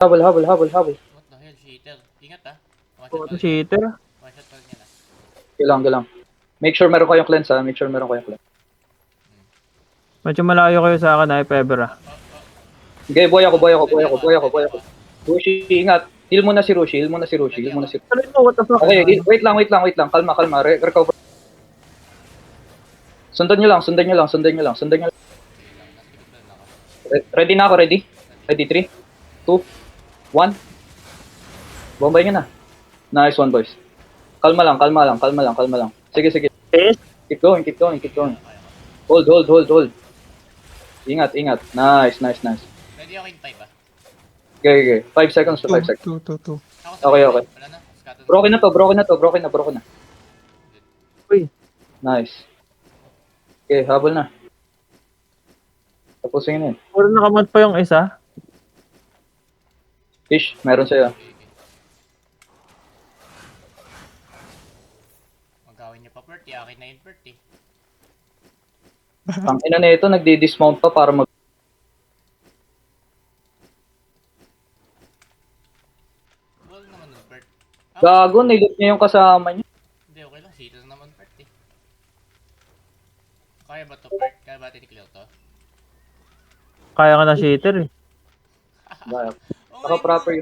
Habol, habol, habol, habol. What the hell, cheater. Ingat ah. One shot Oh, pa rin yan. cheater. One shot pa rin yan ah. Gilang, gilang. Make sure meron kayong cleanse ha. Make sure meron kayong cleanse. Medyo malayo kayo sa akin, if ever ah. Okay, boy ako. Rushi, ingat. Heal mo na si Rushi. Heal mo na si Ano ito? What the fuck? Okay, wait lang. Kalma. Recover. Sundan nyo lang. Ready na ako, ready? Ready, 3, 2, 1. Bombay nyo na. Nice one, boys. Kalma lang. Sige. Yes. Keep going. Hold. Ingat. Nice. Pwede ako in 5 ah. Okay. 5 seconds. 5 seconds. 2. Ako Okay. Wala na. Scatter Broken na. Uy. Nice. Okay, habol na. Tapusin na yun. Puro nakamount pa yung isa. Fish, meron sa'yo. Magawin niyo pa Perty. Akin na yung Perty. Ang ina na ito, nagdi-dismount pa para mag... Wala naman ng Pert. Gago, nilot niya yung kasama niya. Hindi, okay lang. Cheater naman Perty. Kaya ba to Pert? Kaya ba tiniklear to? Kaya ka na cheater eh. Gaya. Oh Saka my proper God. yung...